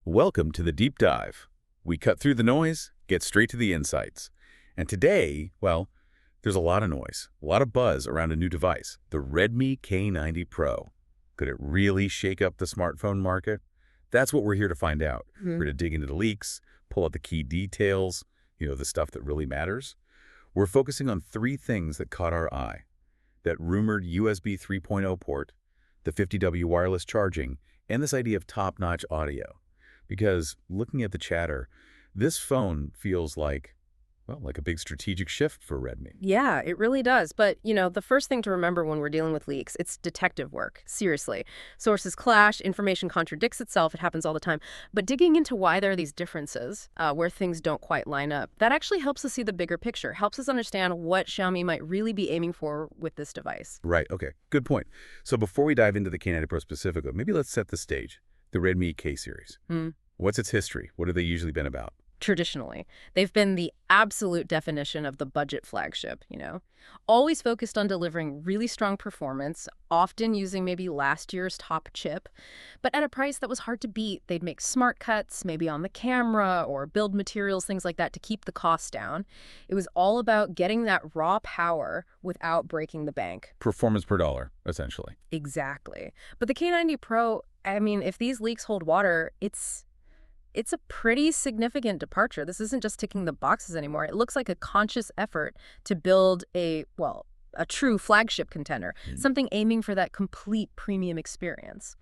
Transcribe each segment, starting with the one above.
Welcome to the Deep Dive. We cut through the noise, get straight to the insights. And today, well, there's a lot of noise, a lot of buzz around a new device, the Redmi K90 Pro. Could it really shake up the smartphone market? That's what we're here to find out. We're going to dig into the leaks, pull out the key details, the stuff that really matters. We're focusing on three things that caught our eye: that rumored USB 3.0 port, the 50W wireless charging, and this idea of top-notch audio. Because looking at the chatter, this phone feels like a big strategic shift for Redmi. Yeah, it really does. But, the first thing to remember when we're dealing with leaks, it's detective work. Seriously. Sources clash, information contradicts itself. It happens all the time. But digging into why there are these differences, where things don't quite line up, that actually helps us see the bigger picture, helps us understand what Xiaomi might really be aiming for with this device. Right. Okay. Good point. So before we dive into the K90 Pro specifically, maybe let's set the stage. The Redmi K-series. What's its history? What have they usually been about? Traditionally, they've been the absolute definition of the budget flagship, always focused on delivering really strong performance, often using maybe last year's top chip, but at a price that was hard to beat. They'd make smart cuts, maybe on the camera or build materials, things like that, to keep the cost down. It was all about getting that raw power without breaking the bank. Performance per dollar, essentially. Exactly. But the K90 Pro, if these leaks hold water, it's a pretty significant departure. This isn't just ticking the boxes anymore. It looks like a conscious effort to build a true flagship contender, something aiming for that complete premium experience.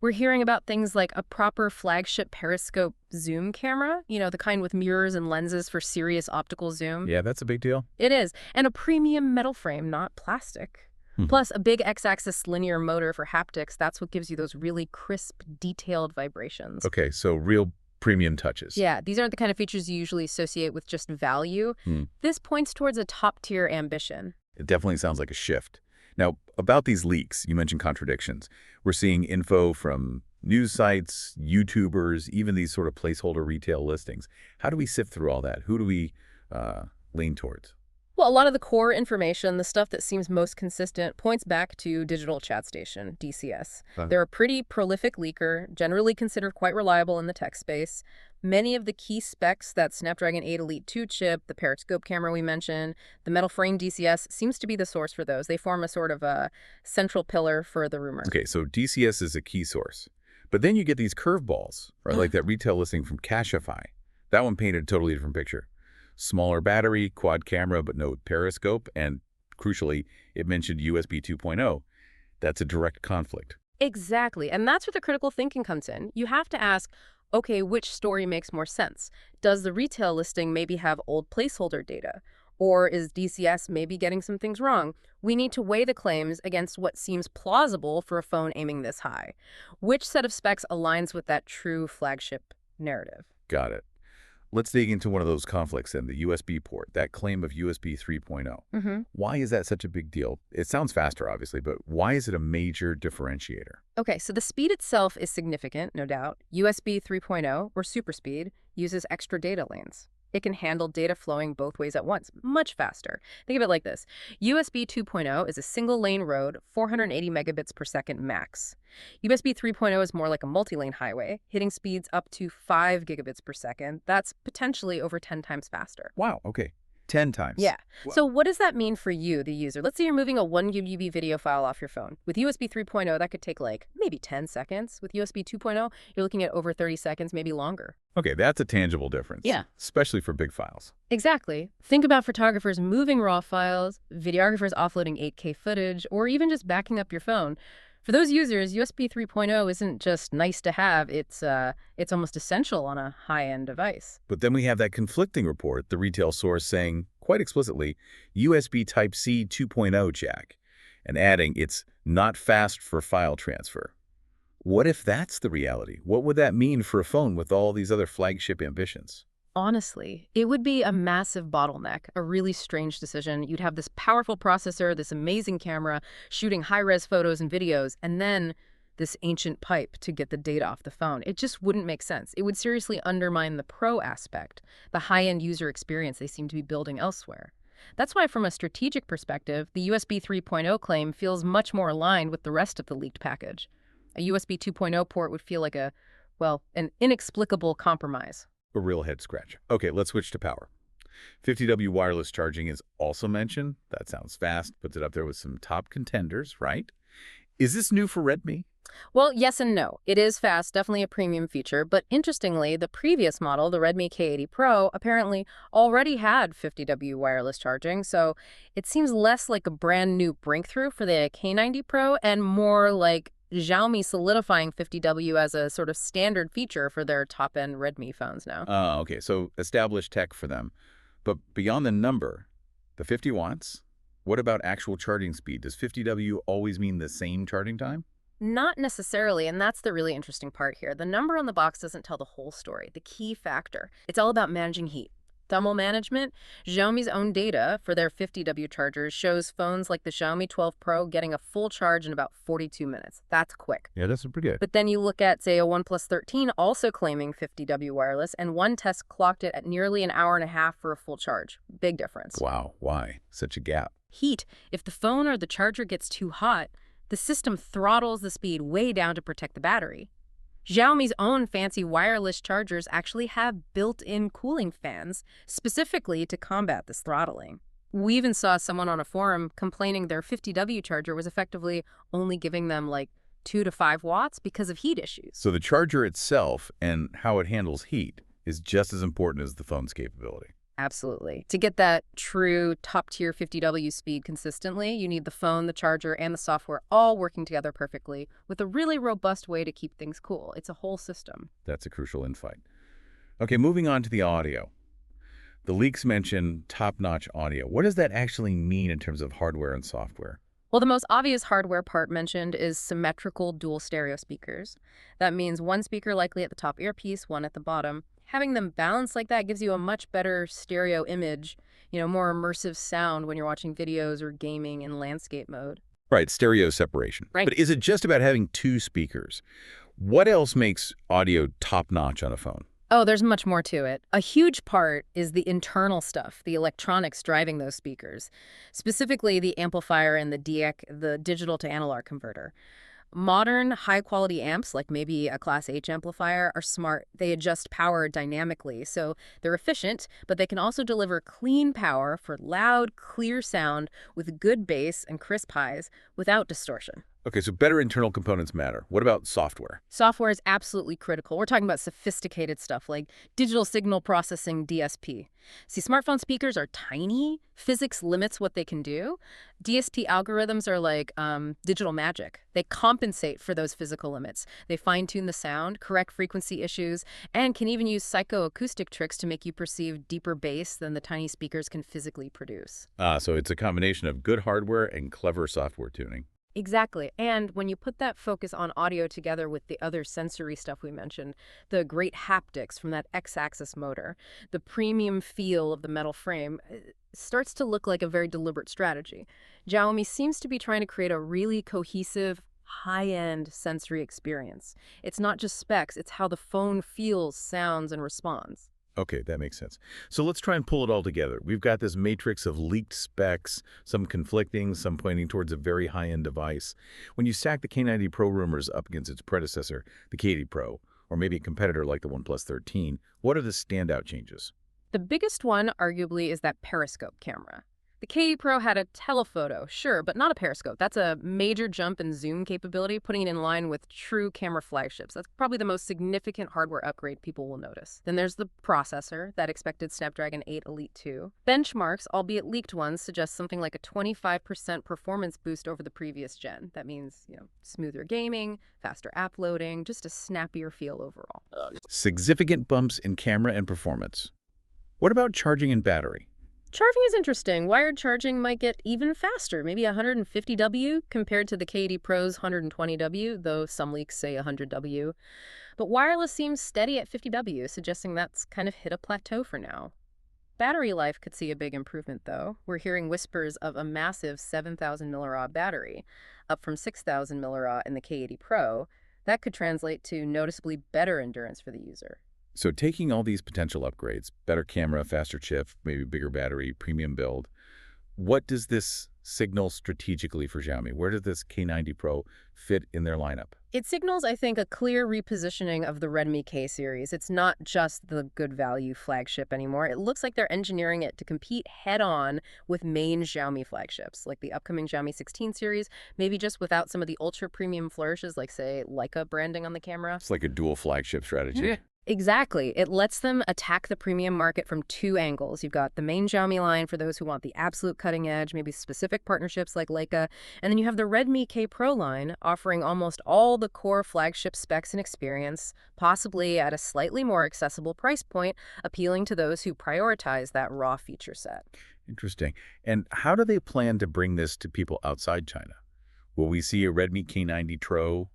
We're hearing about things like a proper flagship Periscope zoom camera, the kind with mirrors and lenses for serious optical zoom. Yeah, that's a big deal. It is. And a premium metal frame, not plastic. Plus, a big X-axis linear motor for haptics. That's what gives you those really crisp, detailed vibrations. Okay, so real premium touches. Yeah, these aren't the kind of features you usually associate with just value. This points towards a top-tier ambition. It definitely sounds like a shift. Now, about these leaks, you mentioned contradictions. We're seeing info from news sites, YouTubers, even these sort of placeholder retail listings. How do we sift through all that? Who do we lean towards? Well, a lot of the core information, the stuff that seems most consistent, points back to Digital Chat Station, DCS. They're a pretty prolific leaker, generally considered quite reliable in the tech space. Many of the key specs, that Snapdragon 8 Elite 2 chip, the Periscope camera we mentioned, the metal frame DCS, seems to be the source for those. They form a sort of a central pillar for the rumor. Okay, so DCS is a key source. But then you get these curveballs, right? Like that retail listing from Cashify. That one painted a totally different picture. Smaller battery, quad camera, but no Periscope, and crucially, it mentioned USB 2.0. That's a direct conflict. Exactly, and that's where the critical thinking comes in. You have to ask, okay, which story makes more sense? Does the retail listing maybe have old placeholder data? Or is DCS maybe getting some things wrong? We need to weigh the claims against what seems plausible for a phone aiming this high. Which set of specs aligns with that true flagship narrative? Got it. Let's dig into one of those conflicts then, the USB port, that claim of USB 3.0. Why is that such a big deal? It sounds faster, obviously, but why is it a major differentiator? Okay, so the speed itself is significant, no doubt. USB 3.0, or super speed, uses extra data lanes. It can handle data flowing both ways at once, much faster. Think of it like this. USB 2.0 is a single-lane road, 480 megabits per second max. USB 3.0 is more like a multi-lane highway, hitting speeds up to 5 gigabits per second. That's potentially over 10 times faster. Wow, okay. 10 times. Yeah. Wow. So what does that mean for you, the user? Let's say you're moving a 1 GB video file off your phone. With USB 3.0, that could take maybe 10 seconds. With USB 2.0, you're looking at over 30 seconds, maybe longer. Okay, that's a tangible difference. Yeah. Especially for big files. Exactly. Think about photographers moving RAW files, videographers offloading 8K footage, or even just backing up your phone. For those users, USB 3.0 isn't just nice to have, it's almost essential on a high-end device. But then we have that conflicting report, the retail source saying, quite explicitly, USB Type-C 2.0 jack, and adding it's not fast for file transfer. What if that's the reality? What would that mean for a phone with all these other flagship ambitions? Honestly, it would be a massive bottleneck, a really strange decision. You'd have this powerful processor, this amazing camera, shooting high-res photos and videos, and then this ancient pipe to get the data off the phone. It just wouldn't make sense. It would seriously undermine the pro aspect, the high-end user experience they seem to be building elsewhere. That's why, from a strategic perspective, the USB 3.0 claim feels much more aligned with the rest of the leaked package. A USB 2.0 port would feel like a well, an inexplicable compromise. A real head scratch. Okay, let's switch to power. 50W wireless charging is also mentioned. That sounds fast, puts it up there with some top contenders, right? Is this new for Redmi? Well, yes and no. It is fast, definitely a premium feature, but interestingly, the previous model, the Redmi K80 Pro, apparently already had 50W wireless charging, so it seems less like a brand new breakthrough for the K90 Pro and more like Xiaomi solidifying 50W as a sort of standard feature for their top-end Redmi phones now. Okay, so established tech for them. But beyond the number, the 50 watts, what about actual charging speed? Does 50W always mean the same charging time? Not necessarily, and that's the really interesting part here. The number on the box doesn't tell the whole story, the key factor. It's all about managing heat. Thermal management, Xiaomi's own data for their 50W chargers shows phones like the Xiaomi 12 Pro getting a full charge in about 42 minutes. That's quick. Yeah, that's pretty good. But then you look at, say, a OnePlus 13 also claiming 50W wireless, and one test clocked it at nearly an hour and a half for a full charge. Big difference. Wow, why? Such a gap. Heat. If the phone or the charger gets too hot, the system throttles the speed way down to protect the battery. Xiaomi's own fancy wireless chargers actually have built-in cooling fans specifically to combat this throttling. We even saw someone on a forum complaining their 50W charger was effectively only giving them like 2 to 5 watts because of heat issues. So the charger itself and how it handles heat is just as important as the phone's capability. Absolutely. To get that true top-tier 50W speed consistently, you need the phone, the charger, and the software all working together perfectly with a really robust way to keep things cool. It's a whole system. That's a crucial insight. Okay, moving on to the audio. The leaks mention top-notch audio. What does that actually mean in terms of hardware and software? Well, the most obvious hardware part mentioned is symmetrical dual stereo speakers. That means one speaker likely at the top earpiece, one at the bottom. Having them balanced like that gives you a much better stereo image, more immersive sound when you're watching videos or gaming in landscape mode. Right, stereo separation. Right. But is it just about having two speakers? What else makes audio top-notch on a phone? Oh, there's much more to it. A huge part is the internal stuff, the electronics driving those speakers, specifically the amplifier and the DEC, the digital to analog converter. Modern high-quality amps, like maybe a Class H amplifier, are smart. They adjust power dynamically, so they're efficient, but they can also deliver clean power for loud, clear sound with good bass and crisp highs without distortion. Okay, so better internal components matter. What about software? Software is absolutely critical. We're talking about sophisticated stuff like digital signal processing, DSP. See, smartphone speakers are tiny. Physics limits what they can do. DSP algorithms are like digital magic. They compensate for those physical limits. They fine-tune the sound, correct frequency issues, and can even use psychoacoustic tricks to make you perceive deeper bass than the tiny speakers can physically produce. So it's a combination of good hardware and clever software tuning. Exactly. And when you put that focus on audio together with the other sensory stuff we mentioned, the great haptics from that X-axis motor, the premium feel of the metal frame, it starts to look like a very deliberate strategy. Xiaomi seems to be trying to create a really cohesive, high-end sensory experience. It's not just specs, it's how the phone feels, sounds, and responds. Okay, that makes sense. So let's try and pull it all together. We've got this matrix of leaked specs, some conflicting, some pointing towards a very high-end device. When you stack the K90 Pro rumors up against its predecessor, the K80 Pro, or maybe a competitor like the OnePlus 13, what are the standout changes? The biggest one, arguably, is that Periscope camera. The K80 Pro had a telephoto, sure, but not a periscope. That's a major jump in zoom capability, putting it in line with true camera flagships. That's probably the most significant hardware upgrade people will notice. Then there's the processor, that expected Snapdragon 8 Elite 2. Benchmarks, albeit leaked ones, suggest something like a 25% performance boost over the previous gen. That means, smoother gaming, faster app loading, just a snappier feel overall. Significant bumps in camera and performance. What about charging and battery? Charging is interesting. Wired charging might get even faster, maybe 150W compared to the K80 Pro's 120W, though some leaks say 100W. But wireless seems steady at 50W, suggesting that's kind of hit a plateau for now. Battery life could see a big improvement, though. We're hearing whispers of a massive 7,000 mAh battery, up from 6,000 mAh in the K80 Pro. That could translate to noticeably better endurance for the user. So taking all these potential upgrades, better camera, faster chip, maybe bigger battery, premium build, What does this signal strategically for Xiaomi? Where does this K90 Pro fit in their lineup? It signals, I think, a clear repositioning of the Redmi K-series. It's not just the good value flagship anymore. It looks like they're engineering it to compete head-on with main Xiaomi flagships, like the upcoming Xiaomi 16 series, maybe just without some of the ultra-premium flourishes, like, say, Leica branding on the camera. It's like a dual flagship strategy. Yeah. Exactly. It lets them attack the premium market from two angles. You've got the main Xiaomi line for those who want the absolute cutting edge, maybe specific partnerships like Leica, and then you have the Redmi K Pro line offering almost all the core flagship specs and experience, possibly at a slightly more accessible price point, appealing to those who prioritize that raw feature set. Interesting. And how do they plan to bring this to people outside China? Will we see a Redmi K90 Pro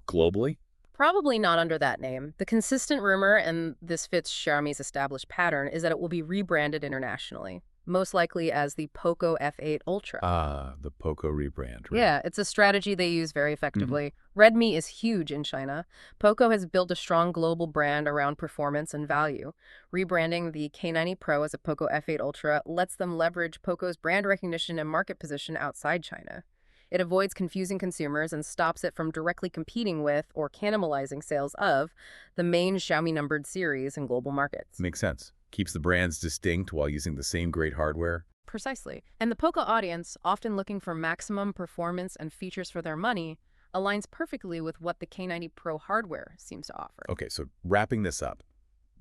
globally? Probably not under that name. The consistent rumor, and this fits Xiaomi's established pattern, is that it will be rebranded internationally, most likely as the Poco F8 Ultra. Ah, the Poco rebrand. Right? Yeah, it's a strategy they use very effectively. Redmi is huge in China. Poco has built a strong global brand around performance and value. Rebranding the K90 Pro as a Poco F8 Ultra lets them leverage Poco's brand recognition and market position outside China. It avoids confusing consumers and stops it from directly competing with or cannibalizing sales of the main Xiaomi numbered series in global markets. Makes sense. Keeps the brands distinct while using the same great hardware. Precisely. And the Poco audience, often looking for maximum performance and features for their money, aligns perfectly with what the K90 Pro hardware seems to offer. Okay, so wrapping this up,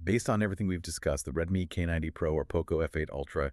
based on everything we've discussed, the Redmi K90 Pro or Poco F8 Ultra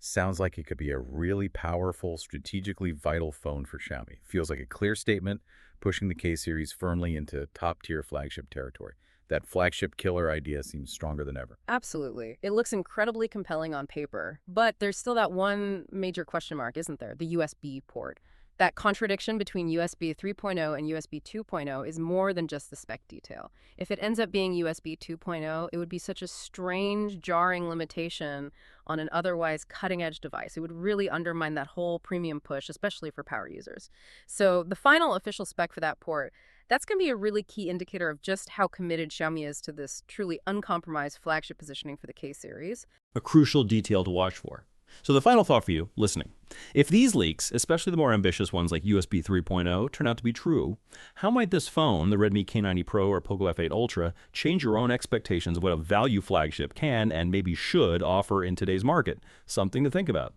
sounds like it could be a really powerful, strategically vital phone for Xiaomi. Feels like a clear statement, pushing the K-series firmly into top-tier flagship territory. That flagship killer idea seems stronger than ever. Absolutely. It looks incredibly compelling on paper, but there's still that one major question mark, isn't there? The USB port. That contradiction between USB 3.0 and USB 2.0 is more than just the spec detail. If it ends up being USB 2.0, it would be such a strange, jarring limitation on an otherwise cutting-edge device. It would really undermine that whole premium push, especially for power users. So the final official spec for that port, that's going to be a really key indicator of just how committed Xiaomi is to this truly uncompromised flagship positioning for the K-series. A crucial detail to watch for. So the final thought for you, listening. If these leaks, especially the more ambitious ones like USB 3.0, turn out to be true, how might this phone, the Redmi K90 Pro or Poco F8 Ultra, change your own expectations of what a value flagship can and maybe should offer in today's market? Something to think about.